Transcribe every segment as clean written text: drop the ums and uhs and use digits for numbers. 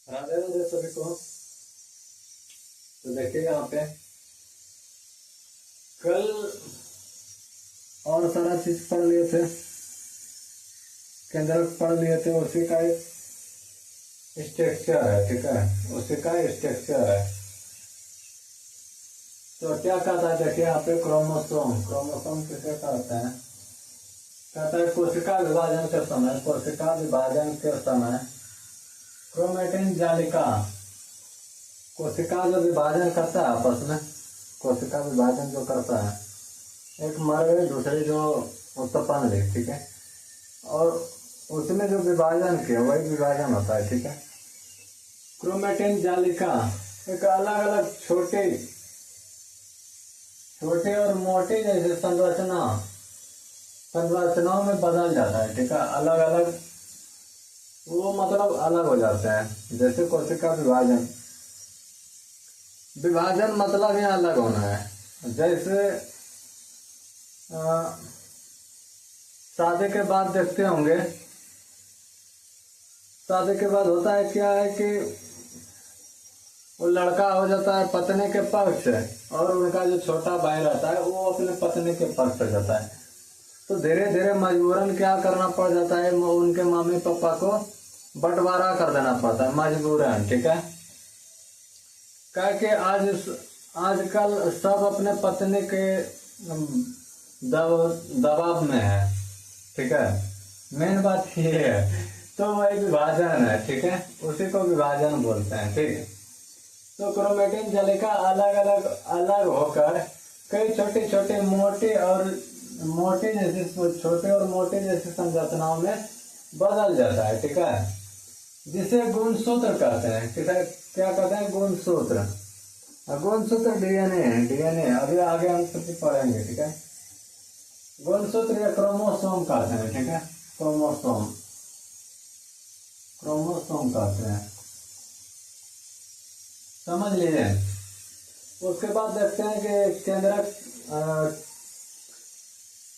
राधे राधे सभी को। तो देखिए यहाँ पे कल और सारा चीज पढ़ लिए थे, केंद्र पढ़ लिए थे, उसी का स्ट्रक्चर है, ठीक है, उसी का स्ट्रक्चर है। तो क्या कहता है, देखिए यहाँ पे क्रोमोसोम, क्रोमोसोम किसे कहते हैं, कहता है कोशिका विभाजन के समय, कोशिका विभाजन के समय क्रोमेटिन जालिका, कोशिका जो विभाजन करता है आपस में, कोशिका विभाजन जो करता है, एक मर गई दूसरी जो उत्पन्न हुई, ठीक है, और उसमें जो विभाजन किया वही विभाजन होता है, ठीक है। क्रोमेटिन जालिका एक अलग अलग छोटे और मोटे जैसे संरचनाओं में बदल जाता है, ठीक है, अलग अलग, वो मतलब अलग हो जाते हैं। जैसे कोशिका विभाजन, विभाजन मतलब यहाँ अलग होना है। जैसे शादी के बाद देखते होंगे, शादी के बाद होता है क्या है कि वो लड़का हो जाता है पत्नी के पक्ष से, और उनका जो छोटा भाई रहता है वो अपने पत्नी के पक्ष से जाता है। तो धीरे धीरे मजबूरन क्या करना पड़ जाता है, उनके मम्मी पापा को बंटवारा कर देना पड़ता है मजबूरन, ठीक है। क्या कि आजकल सब अपने पत्नी के दबाव में है, ठीक है, मेन बात ये है। तो वही विभाजन है, ठीक है, उसी को विभाजन बोलते हैं, ठीक है। तो क्रोमेटिन जालिका अलग होकर कई छोटे छोटे मोटे जैसे संरचनाओं में बदल जाता है, ठीक है, जिसे गुणसूत्र कहते हैं, ठीक है। क्या कहते हैं, गुणसूत्र। गुणसूत्र डीएनए है, डीएनए अभी आगे हम कुछ पढ़ेंगे, ठीक है। गुणसूत्र या क्रोमोसोम कहते हैं, ठीक है, क्रोमोसोम कहते हैं, समझ लीजिए। उसके बाद देखते हैं कि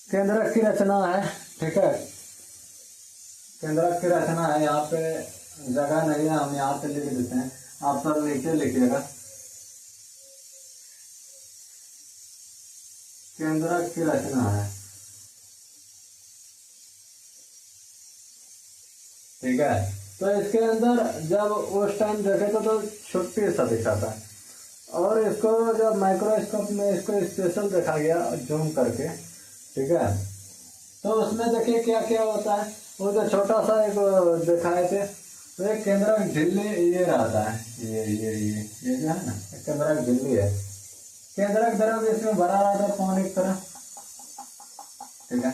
केंद्रक की रचना है, ठीक है, केंद्रक की रचना है। यहाँ पे जगह नहीं है, हम यहाँ पे लिख देते हैं, आप सब नीचे लिखिएगा। केंद्रक की रचना है, ठीक है। तो इसके अंदर जब उस टाइम देखे तो छोटी सा दिखा था, और इसको जब माइक्रोस्कोप में इसको स्पेशल देखा गया जूम करके, ठीक है, तो उसमें देखिए क्या क्या होता है। वो जो छोटा सा एक दिखाए थे, तो एक केंद्रक झिल्ली ये रहता है, ये जो है ना, केंद्रक झिल्ली है। केंद्रक द्रव्य इसमें भरा रहता है पानी की तरह, ठीक है,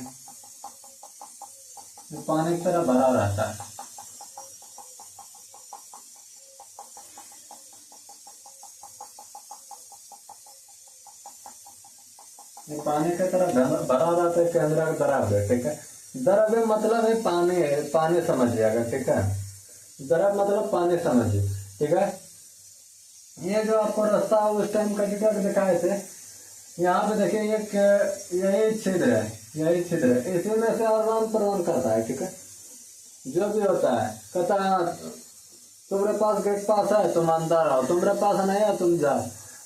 पानी की तरह भरा रहता है। पानी की तरह भरा रहता है केंद्रक द्रव्य, ठीक है। द्रव्य मतलब है पानी, है पानी समझ जाएगा, ठीक है, द्रव्य मतलब पानी समझिए, ठीक है। ये जो आपको रास्ता उस टाइम का टिकट दिखाए थे, यहाँ पे देखिए यही छिद्र है, इसी में से आदान प्रदान करता है, ठीक है, जो भी होता है। कहता है तुम्हारे पास गेट पास है तुम अंदर आओ, तुम्हारे पास नहीं है तुम जाओ।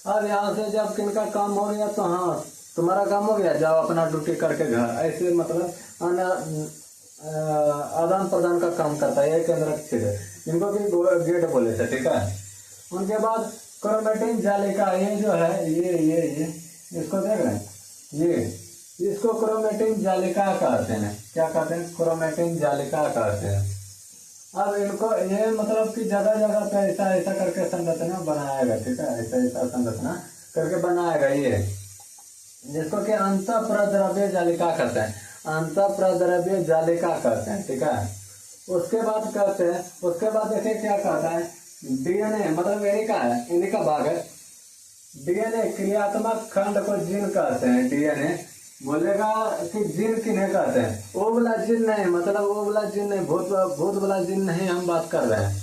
अब यहाँ से जब किनका काम हो गया तो हाँ तुम्हारा काम हो गया, जाओ अपना ड्यूटी करके घर, ऐसे मतलब आदान प्रदान का काम करता है। ये केंद्रक छिद्र, इनको भी गेट बोले थे, ठीक है। उनके बाद क्रोमेटिन जालिका, ये जो है ये इसको देख रहे हैं, इसको क्रोमेटिन जालिका कहते हैं। क्या कहते हैं, क्रोमेटिन जालिका कहते हैं। अब इनको ये मतलब कि जगह जगह पे ऐसा करके संरचना बनाएगा, ठीक है, ऐसा संरचना करके बनाएगा ये, जिसको कि अंतःप्रद्रव्य जालिका कहते हैं, अंतःप्रद्रव्य जालिका कहते हैं, ठीक है। उसके बाद देखिए क्या कहता है, डीएनए मतलब इन्हीं का भाग है। डीएनए क्रियात्मक खंड को जीन कहते हैं। डीएनए बोलेगा कि जीन किन्हें कहते हैं, वो वाला जीन नहीं, मतलब वो वाला जीन नहीं, भूत वाला जीन नहीं हम बात कर रहे हैं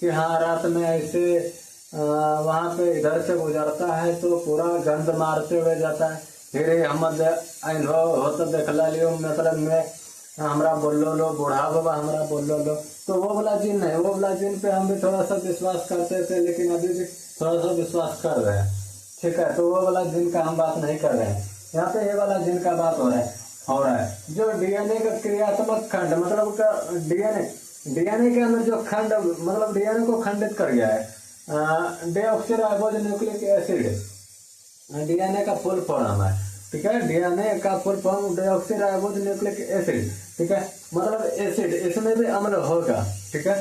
कि हाँ रात में ऐसे वहां पे इधर से गुजरता है तो पूरा गंध मारते हुए जाता है, फिर हम हो तो देखला लियो, मतलब मैं हमरा बोलो लो, बूढ़ा बाबा हमरा बोलो लो, तो वो वाला जीन नहीं, वो वाला जीन पे हम भी थोड़ा सा विश्वास करते थे, लेकिन अभी भी थोड़ा सा विश्वास कर रहे हैं, ठीक है। तो वो वाला जीन का हम बात नहीं कर रहे हैं, यहाँ पे ये वाला जीन का बात हो रहा है जो डीएनए का क्रियात्मक खंड, मतलब का डीएनए के अंदर जो खंड, मतलब डीएनए को खंडित कर गया है, डीऑक्सीराइबोज न्यूक्लिक एसिड डीएनए का फुल फॉर्म है, ठीक है। डीएनए का full form deoxyribose nucleic acid, ठीक है, मतलब एसिड, इसमें भी अम्ल होगा, ठीक है।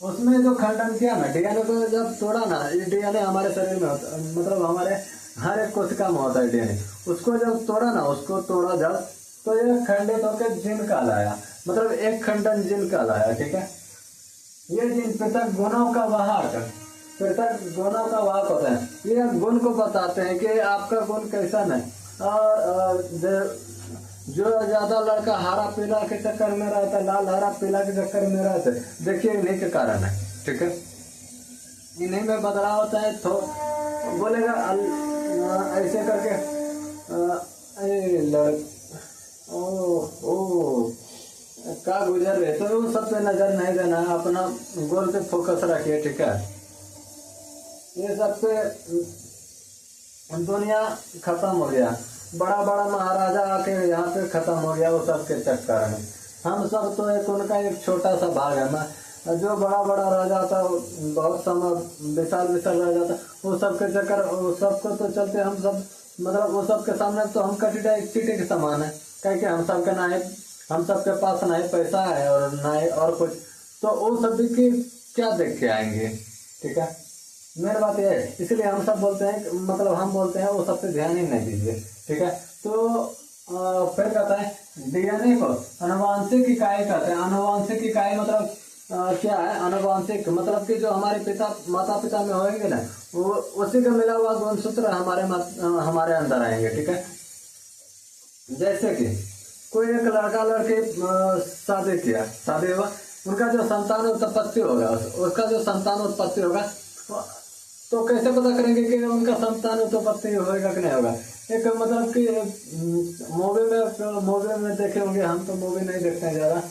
उसमें जो खंडन किया ना, डीएनए को जब तोड़ा ना, ये डीएनए हमारे शरीर में होता, मतलब हमारे हर एक कोशिका में होता है डीएनए, उसको जब तोड़ा ना, उसको तोड़ा जब, तो ये खंडित होकर जिन कहलाया, मतलब एक खंडन जिन कहलाया, ठीक है। ये जिन पृथक गुणों का वाहक, पृथक गुणों का वाहक होता है, ये गुण को बताते हैं कि आपका गुण कैसा नहीं, और जो ज्यादा लड़का हरा पीला के चक्कर में रहता है, लाल हरा पीला के चक्कर में रहता है, देखिए इन्हीं के कारण है, ठीक है। इन्हीं में बदलाव होता है, तो बोलेगा ऐसे करके का गुजर रहे, तो उन सब पे नजर नहीं देना है, अपना गोल पे फोकस रखिए, ठीक है। ये सब पे दुनिया खत्म हो गया, बड़ा बड़ा महाराजा आके यहाँ पे खत्म हो गया, वो सब के चक्कर में हम सब तो एक उनका एक छोटा सा भाग है ना। जो बड़ा बड़ा राजा था, बहुत समय विशाल विशाल राजा था, वो सब के चक्कर, वो सबको तो चलते हम सब, मतलब वो सब के सामने तो हम कटिटा एक चीटी के समान है, क्योंकि हम सब के ना है, हम सब के पास ना ही पैसा है और ना ही और कुछ, तो वो सभी की क्या देख के आएंगे, ठीक है। मेरी बात यह है, इसलिए हम सब बोलते हैं, मतलब हम बोलते हैं वो सब पे ध्यान ही नहीं दीजिए, ठीक है। तो फिर कहता है डीएनए को आनुवांशिक इकाई कहते हैं। आनुवांशिक इकाई मतलब क्या है? आनुवांशिक मतलब कि जो हमारे माता पिता में होंगे ना, वो उसी का मिला हुआ गुणसूत्र हमारे अंदर आएंगे, ठीक है। जैसे कि कोई एक लड़का लड़की शादी हुआ, उनका जो संतान उत्पत्ति होगा, उसका जो संतान उत्पत्ति होगा, तो कैसे पता करेंगे कि उनका संतान उत्पत्ति होगा कि नहीं होगा? एक मतलब कि मूवी में देखे होंगे, हम तो मूवी नहीं देखते हैं ज़्यादा,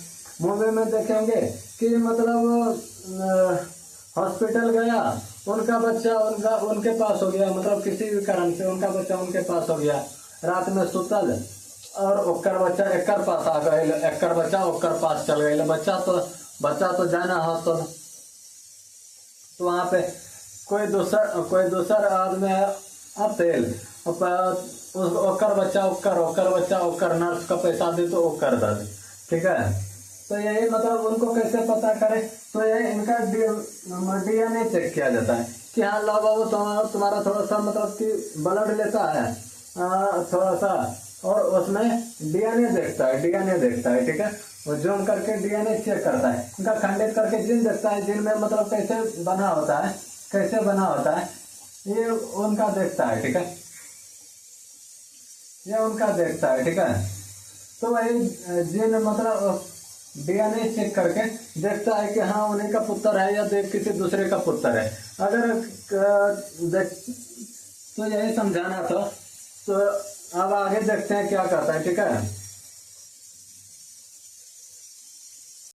मूवी में देखेंगे कि मतलब हॉस्पिटल गया, उनका बच्चा उनके पास हो गया, मतलब किसी भी कारण से उनका बच्चा उनके पास हो गया, रात में सुतल और ओकर बच्चा एकर पास आ गए, एकर बच्चा ओकर पास चल गए, बच्चा तो जाना हॉस्पिटल, तो वहाँ पे कोई दूसर आदमी तेल ओकर बच्चा ओकर नर्स का पैसा दे तो ओकर दर्द, ठीक है। तो यही मतलब उनको कैसे पता करे? तो ये इनका डीएनए चेक किया जाता है कि हाँ ला बाबू तुम्हारा थोड़ा सा मतलब कि ब्लड लेता है थोड़ा सा, और उसमें डीएनए देखता है, ठीक है। वो जूम करके डीएनए चेक करता है, उनका खंडित करके जिन देखता है, जिन में मतलब कैसे बना होता है ये उनका देखता है, ठीक है, ये उनका देखता है, ठीक है। तो वही जिन मतलब डीएनए चेक करके देखता है कि हाँ उन्हीं का पुत्र है या किसी दूसरे का पुत्र है। अगर तो यही समझाना था, तो अब आगे देखते हैं क्या करता है, ठीक है।